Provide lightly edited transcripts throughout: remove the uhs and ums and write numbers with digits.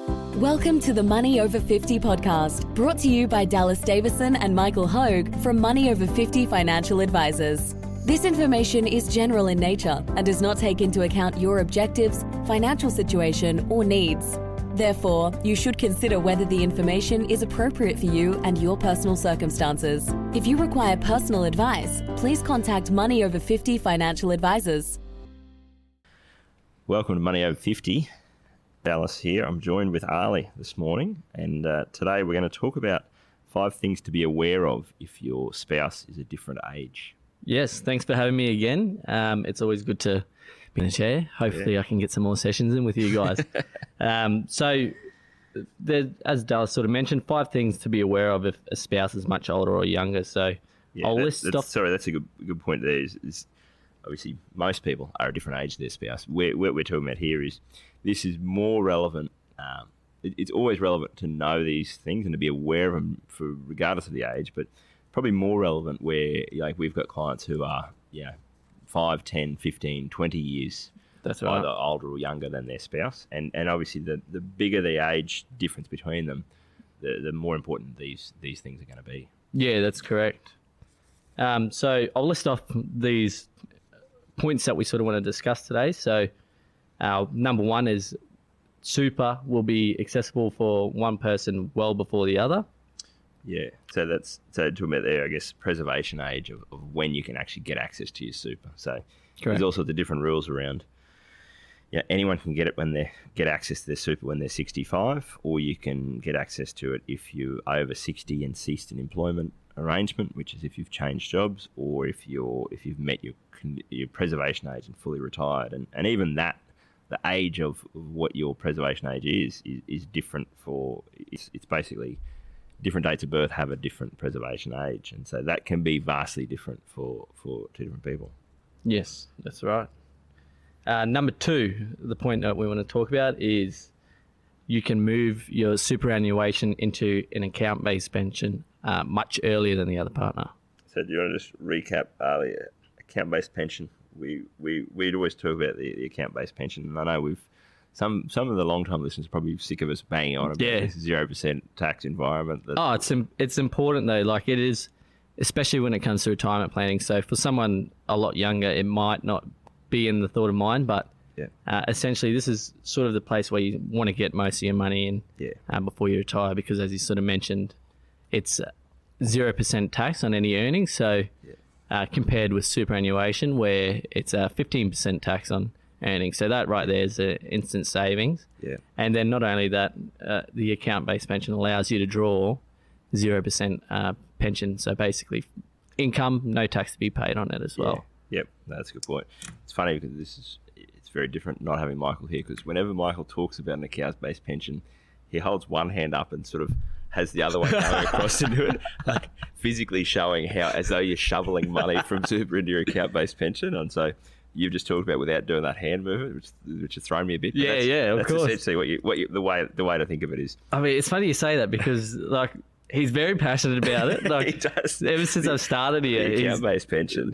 Welcome to the Money Over 50 podcast, brought to you by Dallas Davison and Michael Hogue from Money Over 50 Financial Advisors. This information is general in nature and does not take into account your objectives, financial situation, or needs. Therefore, you should consider whether the information is appropriate for you and your personal circumstances. If you require personal advice, please contact Money Over 50 Financial Advisors. Welcome to Money Over 50. Dallas here. I'm joined with Ali this morning, and today we're going to talk about 5 things to be aware of if your spouse is a different age. Yes, thanks for having me again. It's always good to be in a chair. Hopefully I can get some more sessions in with you guys. So as Dallas sort of mentioned, 5 things to be aware of if a spouse is much older or younger. So I'll list off. Sorry, that's a good point there. Is obviously most people are a different age to their spouse. What we're talking about here is this is more relevant. It's always relevant to know these things and to be aware of them for regardless of the age, but probably more relevant where we've got clients who are 5, 10, 15, 20 years That's right. either older or younger than their spouse. And obviously the bigger the age difference between them, the more important these things are going to be. Yeah, that's correct. So I'll list off these points that we sort of want to discuss today. So our number 1 is super will be accessible for one person well before the other. Yeah, so talking about there, I guess, preservation age of when you can actually get access to your super. So There's all sorts of different rules around. Anyone can get access to their super when they're 65, or you can get access to it if you're over 60 and ceased an employment arrangement, which is if you've changed jobs, or if you've met your preservation age and fully retired, and even that, the age of what your preservation age is different for. It's basically different dates of birth have a different preservation age, and so that can be vastly different for 2 different people. Yes, that's right. Number 2, the point that we want to talk about is you can move your superannuation into an account-based pension much earlier than the other partner. So do you want to just recap the account-based pension? We'd always talk about the account-based pension, and I know some of the long-time listeners are probably sick of us banging on about this 0% tax environment. It's important though. Like it is, especially when it comes to retirement planning. So for someone a lot younger, it might not be in the thought of mind, but essentially this is sort of the place where you want to get most of your money in before you retire, because as you sort of mentioned, it's 0% tax on any earnings. So compared with superannuation, where it's a 15% tax on earnings. So that right there is an instant savings. Yeah. And then not only that, the account-based pension allows you to draw 0% pension. So basically income, no tax to be paid on it as well. Yep, that's a good point. It's funny because it's very different not having Michael here, because whenever Michael talks about an account-based pension, he holds one hand up and sort of has the other one going across into it, like physically showing how as though you're shoveling money from super into your account-based pension. And so you've just talked about without doing that hand movement, which has thrown me a bit. Of that's course. Essentially the way to think of it is. I mean, it's funny you say that because he's very passionate about it. He does. Ever since I've started here, the account-based pension,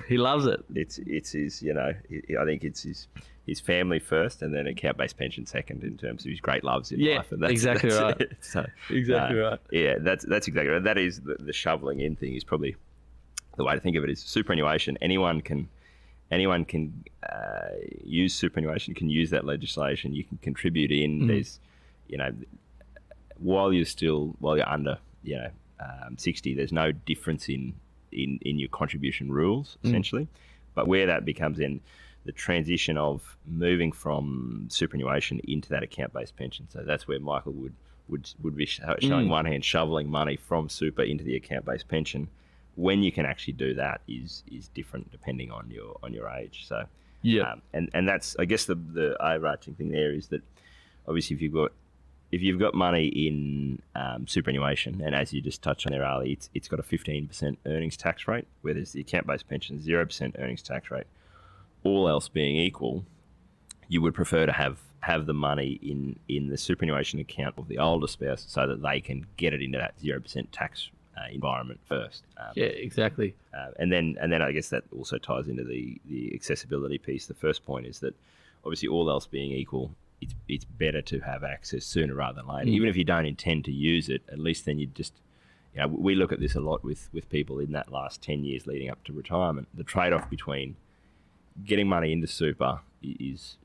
he loves it. It's his, I think it's his family first, and then account-based pension second in terms of his great loves in life. And that's exactly right. It. So, exactly right. Yeah, that's exactly right. That is the shoveling in thing is probably the way to think of it. Is superannuation. Anyone can use superannuation. Can use that legislation. You can contribute in. There's, while you're under 60, there's no difference in your contribution rules essentially. But where that becomes in the transition of moving from superannuation into that account-based pension. So that's where Michael would be showing one hand shoveling money from super into the account-based pension. When you can actually do that is different depending on your age. So and that's, I guess, the overarching thing there is that obviously if you've got money in superannuation, and as you just touched on there, Ali, it's got a 15% earnings tax rate, whereas the account-based pension 0% earnings tax rate. All else being equal, you would prefer to have the money in the superannuation account of the older spouse so that they can get it into that 0% tax environment first. Exactly. And then I guess that also ties into the accessibility piece. The first point is that obviously all else being equal, it's better to have access sooner rather than later. Even if you don't intend to use it, at least then you just, we look at this a lot with people in that last 10 years leading up to retirement. The trade-off between getting money into super is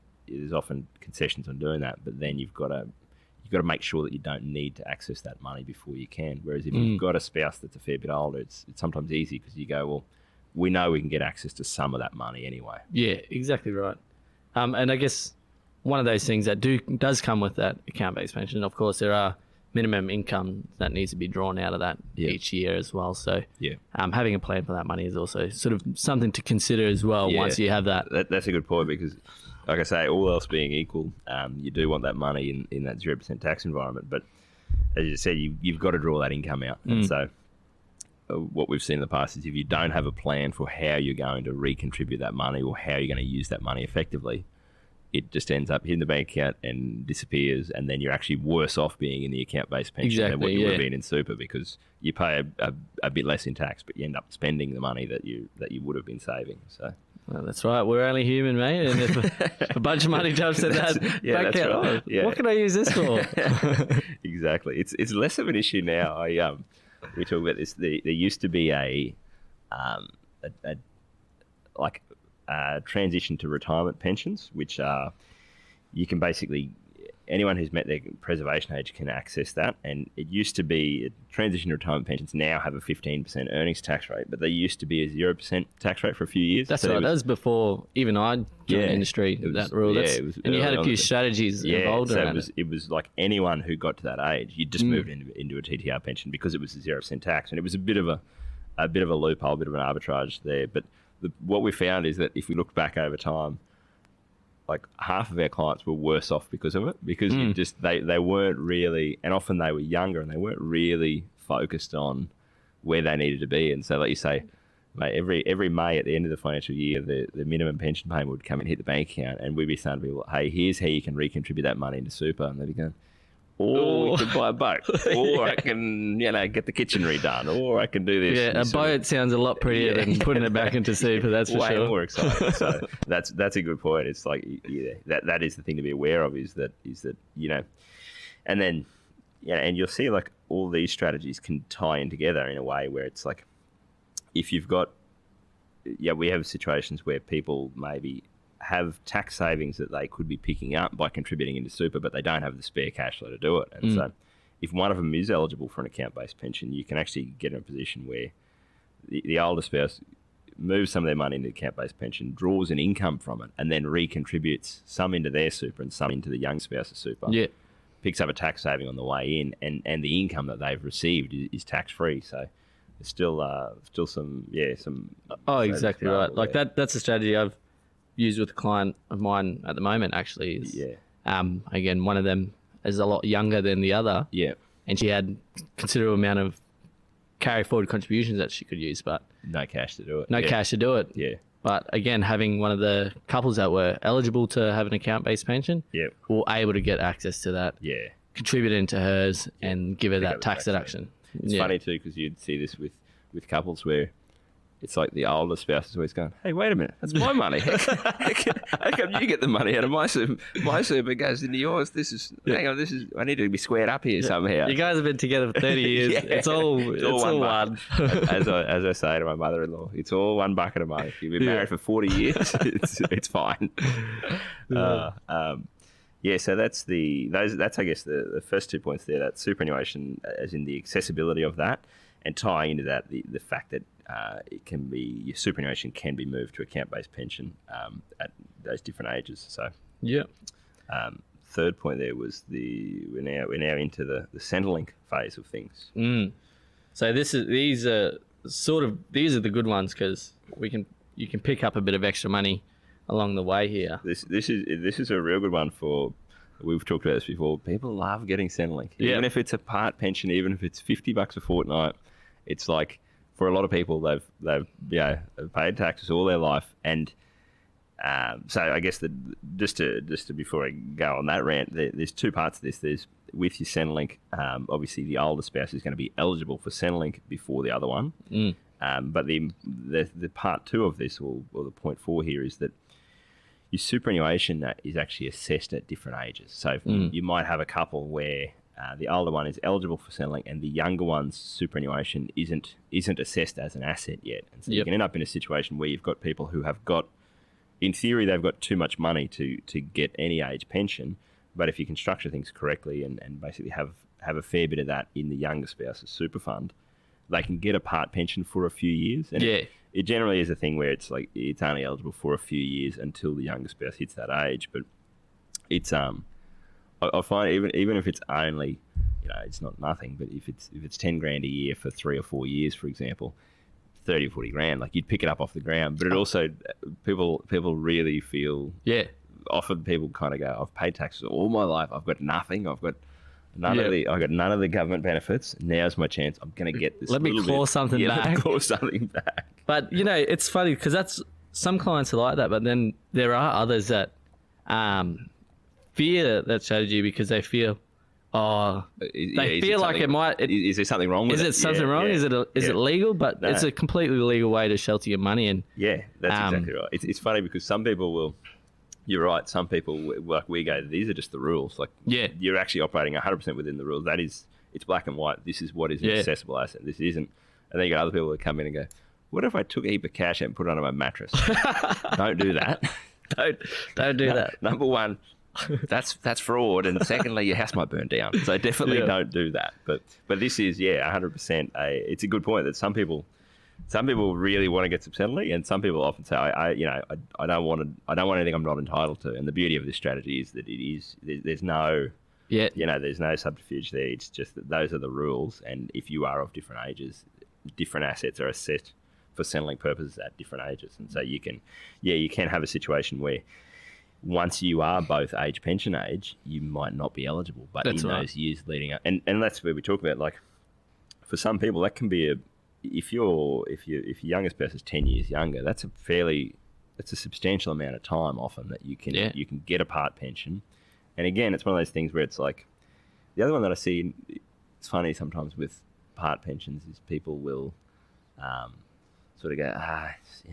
often concessions on doing that, but then you've got to make sure that you don't need to access that money before you can. Whereas if you've got a spouse that's a fair bit older, it's sometimes easy because you go, well, we know we can get access to some of that money anyway. Yeah, exactly right. And I guess one of those things that does come with that account-based pension, of course, there are minimum income that needs to be drawn out of that each year as well. So having a plan for that money is also sort of something to consider as well once you have that. That's a good point because, like I say, all else being equal, you do want that money in that 0% tax environment. But as you said, you've got to draw that income out. And so what we've seen in the past is if you don't have a plan for how you're going to recontribute that money or how you're going to use that money effectively, it just ends up hitting the bank account and disappears, and then you're actually worse off being in the account-based pension than what you would have been in super because you pay a bit less in tax, but you end up spending the money that you would have been saving. So. Well, that's right. We're only human, mate. And if a bunch of money jumps in that bank account, what can I use this for? Exactly. It's less of an issue now. We talk about this. There used to be a transition to retirement pensions, which are you can basically anyone who's met their preservation age can access that. And it used to be transition to retirement pensions now have a 15% earnings tax rate, but they used to be a 0% tax rate for a few years. That's right. That was before even I joined the industry. That rule. And you had a few strategies involved around it. It was like anyone who got to that age, you just moved into a TTR pension because it was a 0% tax, and it was a bit of a loophole, a bit of an arbitrage there. But what we found is that if we look back over time, like half of our clients were worse off because of it, because they weren't really, and often they were younger and they weren't really focused on where they needed to be. And so, like you say, mate, every May at the end of the financial year, the minimum pension payment would come and hit the bank account, and we'd be saying to people, hey, here's how you can recontribute that money into super. And they'd be going, or we could buy a boat, or I can, get the kitchen redone, or I can do this. Yeah, a boat sounds a lot prettier than putting it back into super. That's for way sure. More exciting. So that's a good point. It's like that is the thing to be aware of is that and then and you'll see like all these strategies can tie in together in a way where it's like if you've got we have situations where people maybe have tax savings that they could be picking up by contributing into super, but they don't have the spare cash flow to do it. And so if one of them is eligible for an account-based pension, you can actually get in a position where the older spouse moves some of their money into the account-based pension, draws an income from it, and then recontributes some into their super and some into the young spouse's super. Yeah. Picks up a tax saving on the way in, and the income that they've received is tax-free. So there's still some. Oh, exactly right. Like that's a strategy I've used with a client of mine at the moment, actually. Again, one of them is a lot younger than the other. Yeah. And she had considerable amount of carry forward contributions that she could use, but no cash to do it. No cash to do it. Yeah. But again, having one of the couples that were eligible to have an account-based pension were able to get access to that, contribute into hers and give her that tax deduction. It's funny too, because you'd see this with couples where it's like the older spouse is always going, hey, wait a minute, that's my money. How come you get the money out of my super? My super goes into yours. Hang on, I need to be squared up here somehow. You guys have been together for 30 years. It's all one. As I say to my mother-in-law, it's all one bucket of money. You've been married for 40 years, it's fine. So that's I guess the first 2 points there. That superannuation, as in the accessibility of that, and tying into that the fact that your superannuation can be moved to account-based pension at those different ages. So third point there was we're now into the Centrelink phase of things. So these are the good ones because you can pick up a bit of extra money along the way here. This is a real good one for. We've talked about this before. People love getting Centrelink, even if it's a part pension, even if it's $50 a fortnight. It's like for a lot of people, they've paid taxes all their life, and so I guess just to before I go on that rant, there's two parts of this. There's with your Centrelink, obviously the older spouse is going to be eligible for Centrelink before the other one, but the part two of this, or the point 4 here, is that your superannuation is actually assessed at different ages. So you might have a couple where the older one is eligible for Centrelink and the younger one's superannuation isn't assessed as an asset yet. And so you can end up in a situation where you've got people who have got, in theory, they've got too much money to get any age pension. But if you can structure things correctly and basically have a fair bit of that in the younger spouse's super fund, they can get a part pension for a few years. And it generally is a thing where it's like it's only eligible for a few years until the younger spouse hits that age. But it's I find even if it's only, it's not nothing, but if it's 10 grand a year for 3 or 4 years, for example, 30 or 40 grand, like you'd pick it up off the ground. But it also people really feel often people kind of go, I've paid taxes all my life, I've got nothing, I've got none of the government benefits. Now's my chance. I'm going to get this. Let me claw something back. Claw something back. But it's funny because that's some clients are like that, but then there are others that fear that strategy because they feel, they feel like it might. Is there something wrong with it? Is it something wrong? Is it legal? But it's a completely legal way to shelter your money. And that's exactly right. It's funny because some people will. You're right. Some people, like we go, these are just the rules. Like, you're actually operating 100% within the rules. That is, it's black and white. This is what is an accessible asset. This isn't. And then you got other people that come in and go, what if I took a heap of cash out and put it under my mattress? Don't do that. Don't do that. Number one, that's fraud. And secondly, your house might burn down. So definitely don't do that. But this is, 100%. It's a good point that some people really want to get some Centrelink, and some people often say, I don't want anything I'm not entitled to. And the beauty of this strategy is that there's no, there's no subterfuge there. It's just that those are the rules, and if you are of different ages, different assets are assessed for Centrelink purposes at different ages, and so you can have a situation where once you are both age pension age, you might not be eligible, but those years leading up, and that's where we talk about, like, for some people that can be if your youngest person is 10 years younger, that's a substantial amount of time often that you can get a part pension. And again, it's one of those things where it's like, the other one that I see, it's funny sometimes with part pensions is people will sort of go,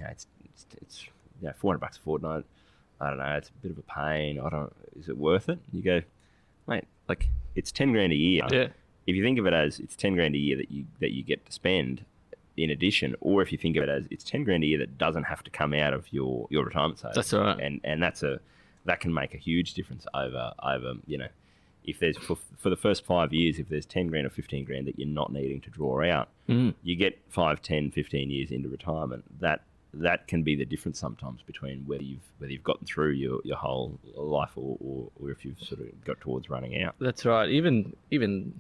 it's $400 a fortnight. I don't know, it's a bit of a pain. Is it worth it? You go, mate, like, it's 10 grand a year. Yeah. If you think of it as it's 10 grand a year that you get to spend in addition, or if you think of it as it's 10 grand a year that doesn't have to come out of your retirement savings. That's right. And that can make a huge difference over if there's for the first 5 years, if there's 10 grand or 15 grand that you're not needing to draw out, you get 5, 10, 15 years into retirement. That can be the difference sometimes between whether you've gotten through your whole life or if you've sort of got towards running out. That's right. Even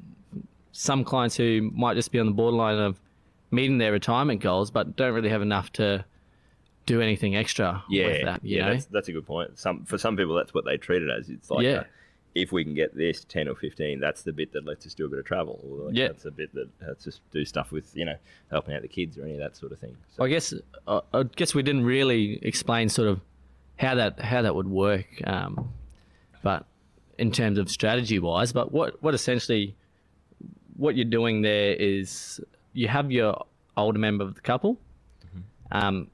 some clients who might just be on the borderline of meeting their retirement goals, but don't really have enough to do anything extra with that. You know? That's a good point. For some people, that's what they treat it as. It's like, if we can get this 10 or 15, that's the bit that lets us do a bit of travel. Or that's the bit that lets us do stuff with, helping out the kids or any of that sort of thing. So, I guess we didn't really explain sort of how that would work, but in terms of strategy wise. But what essentially what you're doing there is you have your older member of the couple, and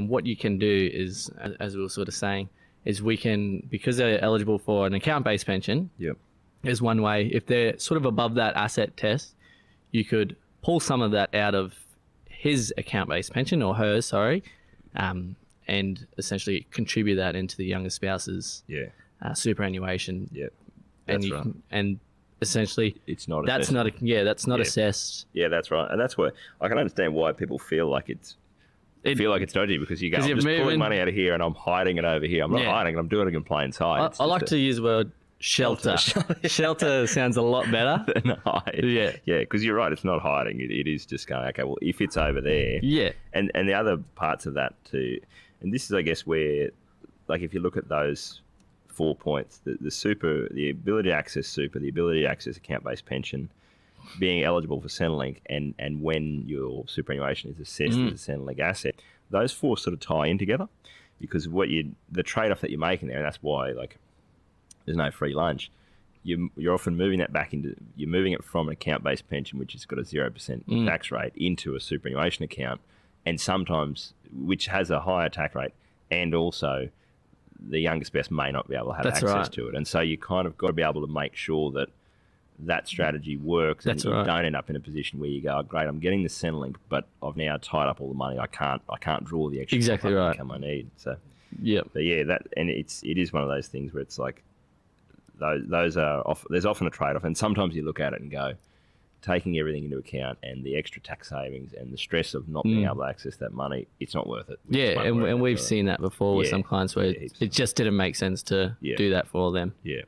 what you can do is, as we were sort of saying, is we can, because they're eligible for an account-based pension, there's one way. If they're sort of above that asset test, you could pull some of that out of his account-based pension, or hers, and essentially contribute that into the younger spouse's superannuation. And essentially, it's not. That's not. Assessed. Yeah, that's right, and that's where I can understand why people feel like it's dodgy, because you go, I'm just pulling money out of here and I'm hiding it over here. I'm not hiding it. I'm doing it in plain sight. I like to use the word shelter. Shelter sounds a lot better than hide. Yeah, because you're right. It's not hiding. It is just going, okay, well, if it's over there. Yeah. And the other parts of that too, and this is, I guess, where, like, if you look at those 4 points, the super, the ability to access super, the ability to access account-based pension, being eligible for Centrelink, and when your superannuation is assessed as a Centrelink asset, those 4 sort of tie in together, because the trade-off that you're making there, and that's why, like, there's no free lunch. You're often moving that back you're moving it from an account-based pension, which has got a 0% tax rate, into a superannuation account, and sometimes which has a higher tax rate, and also the younger spouse may not be able to have That's access right. to it. And so you kind of got to be able to make sure that that strategy works, and That's you right. don't end up in a position where you go, oh, great, I'm getting the Centrelink, but I've now tied up all the money. I can't draw the extra Exactly right. income I need. So, Yep. but yeah, it is one of those things where it's like those are there's often a trade off, and sometimes you look at it and go, taking everything into account and the extra tax savings and the stress of not being able to access that money, it's not worth it. We just Yeah, won't worry and about we've it. seen that before with Yeah, some clients where yeah, heaps. it just didn't make sense to do that for them. Yeah.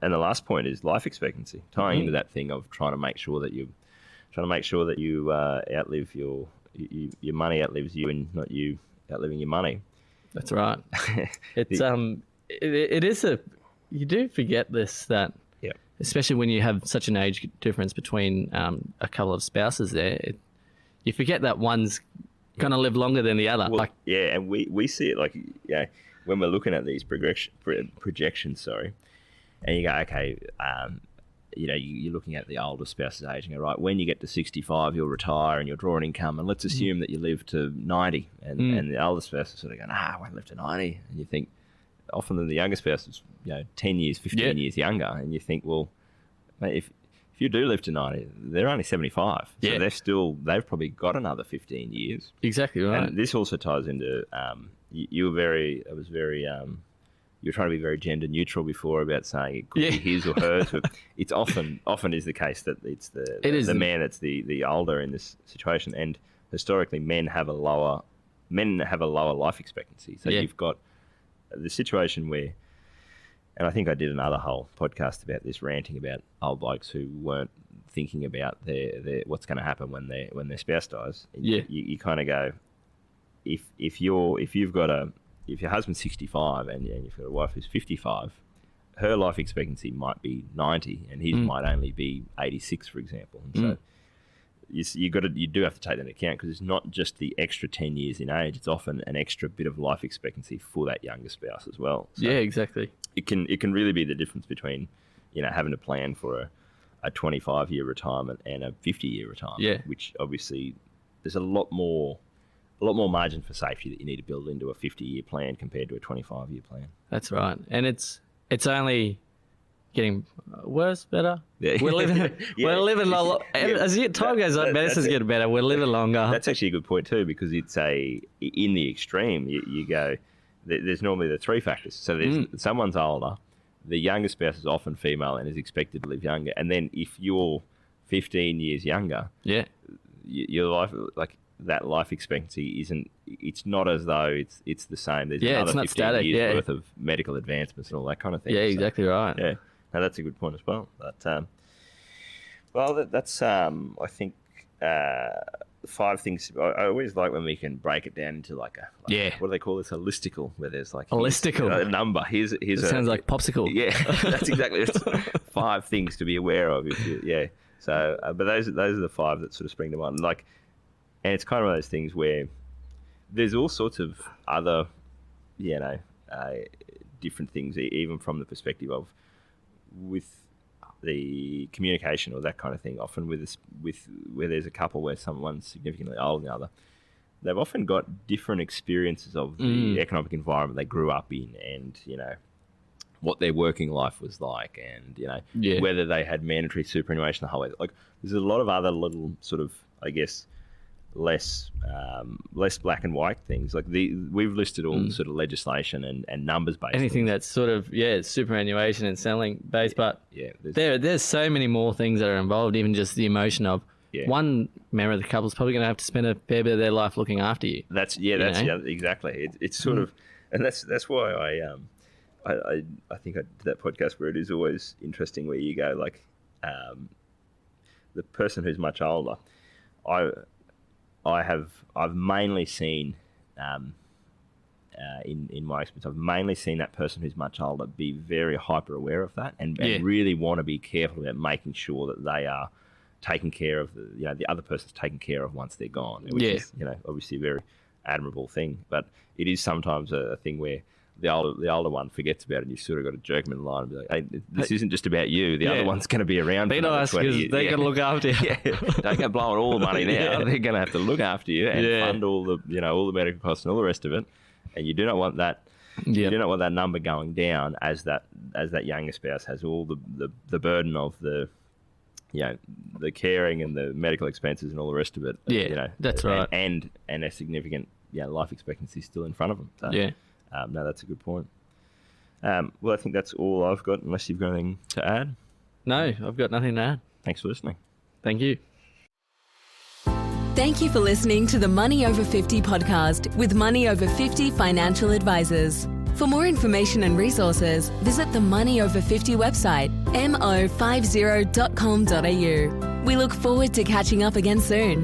And the last point is life expectancy, tying into that thing of trying to make sure that you outlive your money outlives you, and not you outliving your money. That's right. It's it is you do forget this, that Yeah. especially when you have such an age difference between a couple of spouses there, you forget that one's going to live longer than the other. Well, Like, yeah, and we see it like, when we're looking at these projections, sorry, and you go, okay, you're looking at the older spouse's age and go, right, when you get to 65, you'll retire and you'll draw an income, and let's assume that you live to 90, and the older spouse is sort of going, I won't live to 90, and you think, often the younger spouse is 10 years, 15 years younger, and you think, well, mate, if you do live to 90, they're only 75, so Yeah. they've probably got another 15 years. exactly right. And this also ties into you were trying to be very gender neutral before about saying it could be his or hers. But it's often is the case that it's the man that's the older in this situation, and historically men have a lower life expectancy. So you've got the situation where, and I think I did another whole podcast about this, ranting about old blokes who weren't thinking about their what's going to happen when their spouse dies. Yeah. You kind of go, if your husband's 65 and you've got a wife who's 55, her life expectancy might be 90 and his might only be 86, for example. And so you do have to take that into account, because it's not just the extra 10 years in age; it's often an extra bit of life expectancy for that younger spouse as well. So yeah, exactly. it can really be the difference between having to plan for a 25-year retirement and a 50-year retirement. Yeah. Which obviously there's a lot more margin for safety that you need to build into a 50-year plan compared to a 25-year plan. That's right. And it's only getting worse, better. Yeah. We're living as time goes on, medicine's getting better. We're living longer. That's actually a good point too, because it's in the extreme, you go, there's normally the three factors. So there's someone's older, the younger spouse is often female and is expected to live younger, and then if you're 15 years younger, your life, like, that life expectancy it's not as though it's the same. There's another it's not 15 static, years worth of medical advancements and all that kind of thing. Yeah, So, exactly right. yeah, no, that's a good point as well. But that's I think 5 things. I always like when we can break it down into what do they call this, a listicle, where there's like A listicle. a number. Here's It sounds like popsicle. yeah, that's exactly it. 5 things to be aware of. So, but those are the 5 that sort of spring to mind. And it's kind of one of those things where there's all sorts of other, different things, even from the perspective of with the communication or that kind of thing. Often with where there's a couple where someone's significantly older than the other, they've often got different experiences of the economic environment they grew up in, and what their working life was like, and whether they had mandatory superannuation the whole way. Like, there's a lot of other little sort of, I guess, less black and white things. Like we've listed all the sort of legislation and numbers based. Anything that's sort of superannuation and selling based, but there's so many more things that are involved. Even just the emotion of one member of the couple is probably going to have to spend a fair bit of their life looking after you. Exactly. It's sort of, and that's why I think I did that podcast where it is always interesting where you go like, the person who's much older, I've mainly seen, in my experience, I've mainly seen that person who's much older be very hyper aware of that and really want to be careful about making sure that they are taking care of the other person's taken care of once they're gone, which is obviously a very admirable thing. But it is sometimes a thing where the older one forgets about it, and you sort of got to jerk them in line and be like, hey, this isn't just about you. The other one's going to be around for another 20 years. They're going to look after you. Don't go blowing all the money now. They're going to have to look after you and fund all the medical costs and all the rest of it. And you do not want that Yeah. You do not want that number going down as that younger spouse has all the burden of the the caring and the medical expenses and all the rest of it. Yeah, that's right. And a significant life expectancy still in front of them. So, Yeah. No, that's a good point. Well, I think that's all I've got, unless you've got anything to add. No, I've got nothing to add. Thanks for listening. Thank you. Thank you for listening to the Money Over 50 podcast with Money Over 50 financial advisors. For more information and resources, visit the Money Over 50 website, mo50.com.au. We look forward to catching up again soon.